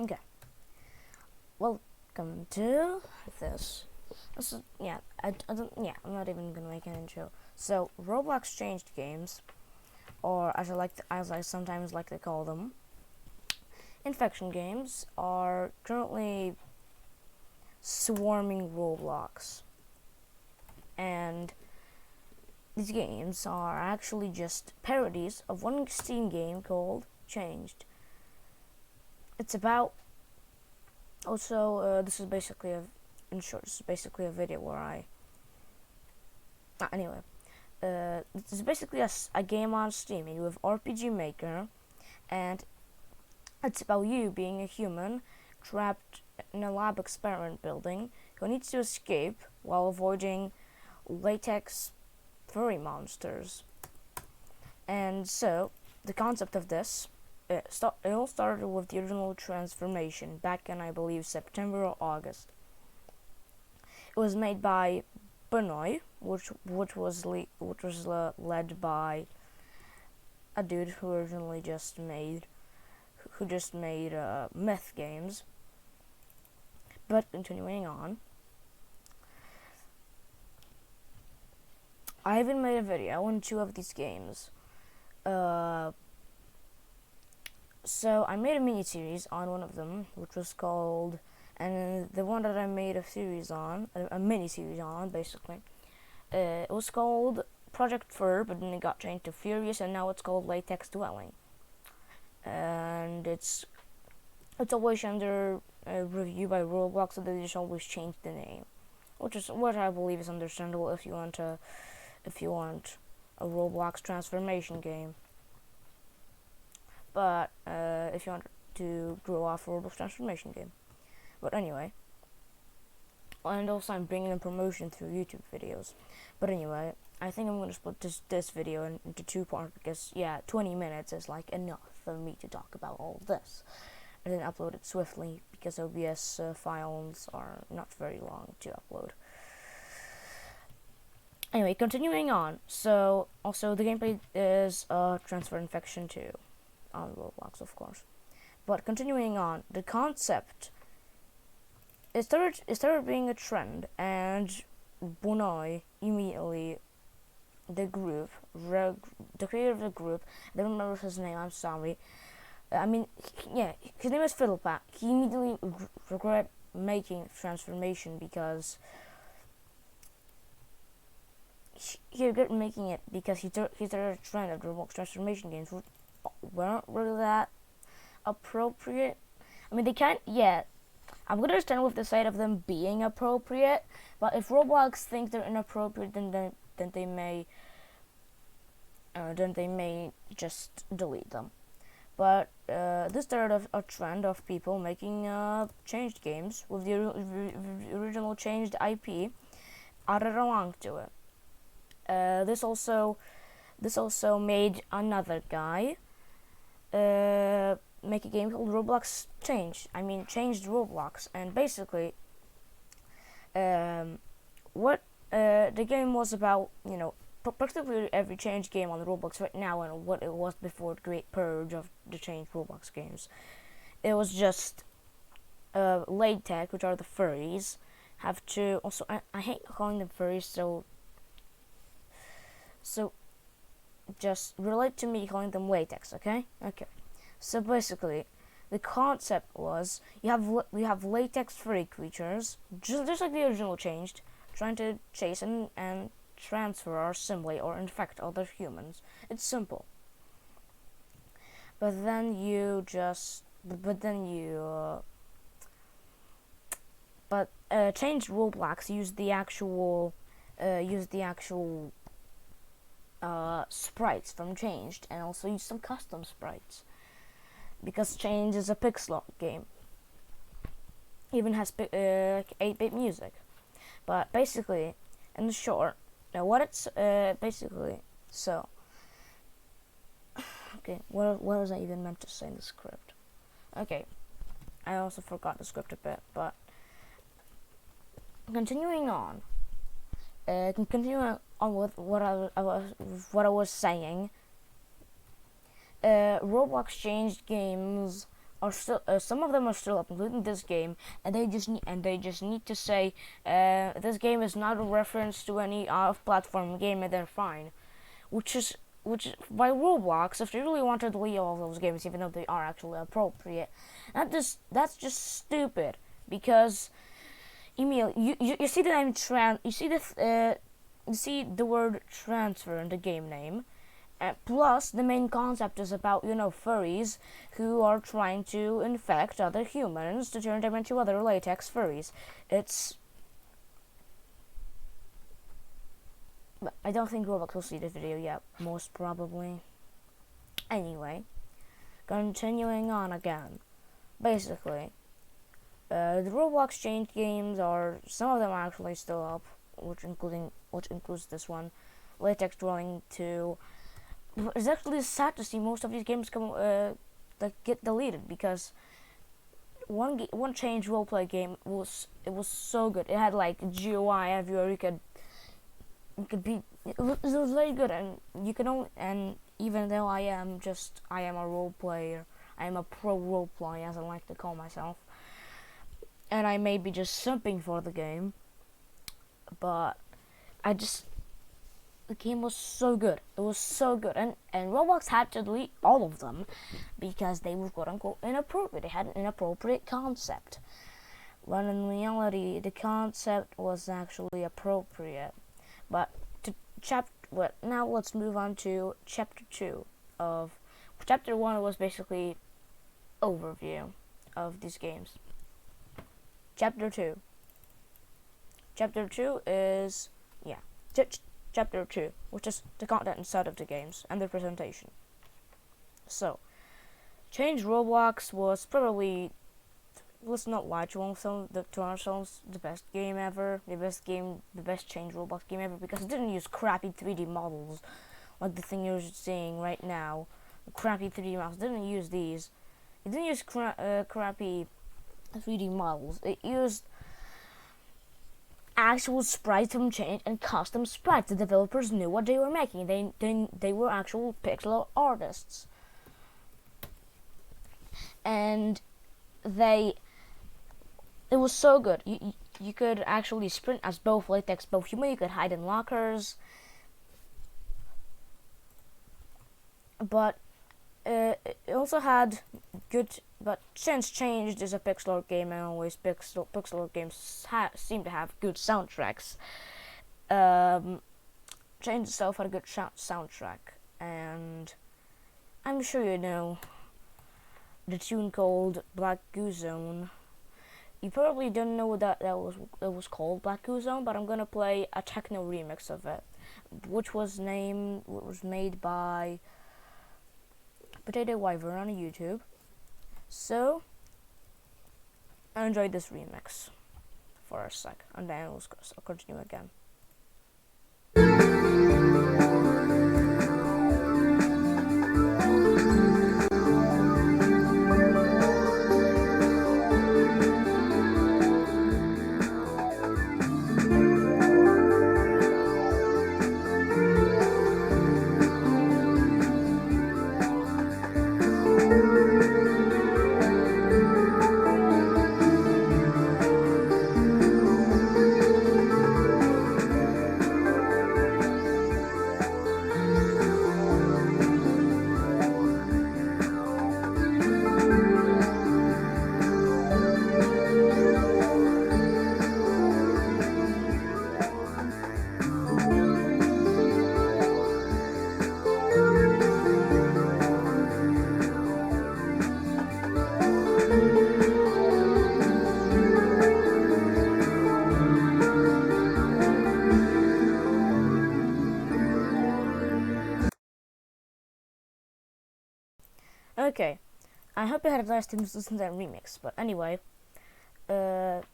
Okay, welcome to this. This is I don't I'm not even gonna make an intro. So Roblox changed games, or as I sometimes like to call them, infection games, are currently swarming Roblox, and these games are actually just parodies of one Steam game called Changed. It's about this is basically in short, this is basically a video where anyway, this is basically a game on Steam. You have RPG Maker, and it's about you being a human trapped in a lab experiment building who needs to escape while avoiding latex furry monsters. And so, the concept of this, it all started with the original Transfurmation back in, I believe, September or August. It was made by Benoy, which was led by a dude who originally just made myth games. But continuing on, I even made a video on 2 of these games. So I made a mini series on one of them, which was called, and the one that I made a mini series on, basically, it was called Project Fur, but then it got changed to Furious, and now it's called Latex Dwelling. And it's always under review by Roblox, so they just always change the name, which is what I believe is understandable if you want a Roblox transformation game. But if you want to grow off a Roblox transformation game. But anyway, and also I'm bringing in promotion through YouTube videos. But anyway, I think I'm going to split this video into 2 parts because 20 minutes is like enough for me to talk about all of this, and then upload it swiftly because OBS files are not very long to upload. Anyway, continuing on. So also the gameplay is Transfer Infection 2 on Roblox, of course. But continuing on, the concept it started being a trend, and Bunoi immediately, the creator of the group, I don't remember his name, I'm sorry. His name is Fiddlepack. He immediately regret making Transformation because he regretted making it because he started a trend of Roblox transformation games weren't really that appropriate. I mean, they can't yet. I'm gonna stand with the side of them being appropriate, but if Roblox thinks they're inappropriate, then they may just delete them. But this started a trend of people making changed games with the original changed IP added along to it. This also made another guy make a game called Roblox Changed Roblox, and basically what the game was about, practically every changed game on Roblox right now and what it was before the great purge of the changed Roblox games. It was just latex, which are the furries, have to also I hate calling them furries, so just relate to me calling them latex, okay? Okay. So basically, the concept was we have latex furry creatures, just like the original Changed, trying to chase and transfer or assimilate or infect other humans. It's simple. But then Changed Roblox used the actual sprites from Changed, and also use some custom sprites, because Change is a pixel art game. Even has 8-bit music. But basically, in the short, now what it's basically, so okay, what was I even meant to say in the script? Okay, I also forgot the script a bit, but continuing on. Continuing on with what I was saying. Roblox changed games are still some of them are still up, including this game, and they just need to say this game is not a reference to any off-platform game, and they're fine, which is by Roblox, if they really wanted to delete all of those games, even though they are actually appropriate, that's just stupid. Because Emil, you see the name you see the word transfer in the game name. Plus, the main concept is about, furries who are trying to infect other humans to turn them into other latex furries. I don't think Roblox will see this video yet, most probably. Anyway, continuing on again. Basically, the Roblox Changed games some of them are actually still up, which includes this one, Latex Drawing 2. It's actually sad to see most of these games get deleted, because one Changed roleplay game was so good. It had like GUI everywhere. It was very good, and you can only, and even though I am a role player, I am a pro role player, as I like to call myself, and I may be just simping for the game, but the game was so good. It was so good, and Roblox had to delete all of them because they were quote unquote inappropriate. They had an inappropriate concept, when in reality the concept was actually appropriate. But now let's move on to chapter 2 of chapter 1 was basically overview of these games. Chapter 2 is Chapter 2, which is the content inside of the games and the presentation. So, Changed Roblox was probably, let's not lie to ourselves, the best game ever, the best Changed Roblox game ever, because it didn't use crappy 3D models like the thing you're seeing right now. The crappy 3D models, didn't use these. It didn't use crappy 3D models. It used actual sprites from Change and custom sprites. The developers knew what they were making. They were actual pixel artists, and it was so good. You could actually sprint as both latex, both human. You could hide in lockers, but it also had good. But since Changed is a pixel art game, and always pixel art games seem to have good soundtracks, Changed itself had a good soundtrack, and I'm sure you know the tune called Black Goo Zone. You probably don't know what that was called, Black Goo Zone, but I'm gonna play a techno remix of it, which was made by Potato Wyvern on YouTube. So, I enjoyed this remix for a sec, and then I'll continue again. Okay, I hope you had a nice time to listen to that remix. But anyway,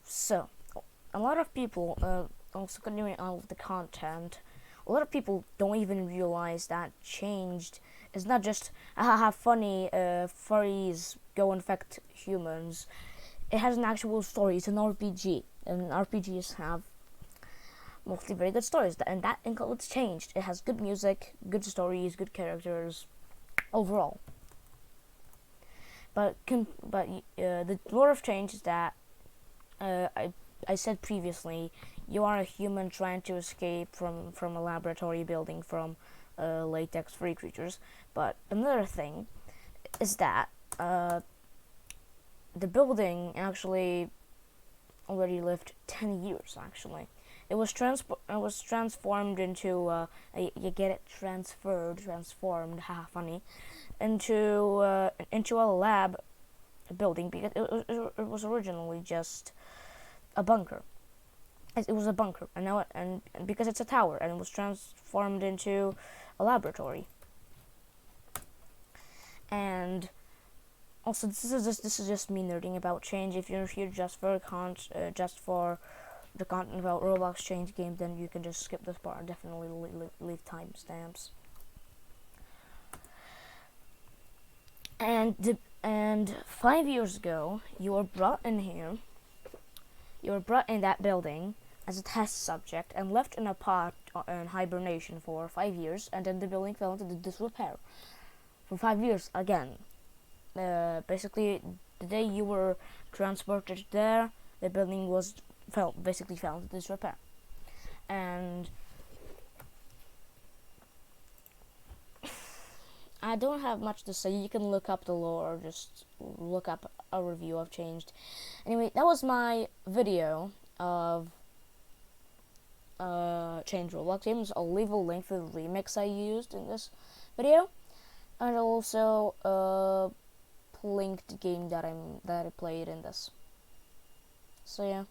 so a lot of people, also continuing on with the content, a lot of people don't even realize that Changed is not just funny furries go infect humans. It has an actual story. It's an RPG, and RPGs have mostly very good stories, and that includes Changed. It has good music, good stories, good characters overall. the lore of Change is that I said previously, you are a human trying to escape from a laboratory building from latex-free creatures. But another thing is that the building actually already lived 10 years. Actually, it was transformed into you get it, transformed, haha, funny, into a lab building, because it was originally just a bunker. It was a bunker, and now and because it's a tower, and it was transformed into a laboratory. And also, this is just me nerding about Change. If you're here just for the content about Roblox Change game, then you can just skip this part and definitely leave timestamps. And 5 years ago, you were brought in here. You were brought in that building as a test subject and left in a pod in hibernation for 5 years, and then the building fell into disrepair for 5 years again. Basically, the day you were transported there, the building fell into disrepair. And I don't have much to say. You can look up the lore, or just look up a review of Changed. Anyway, that was my video of Changed Roblox games. I'll leave a link for the remix I used in this video, and also link the game that I played in this. So yeah.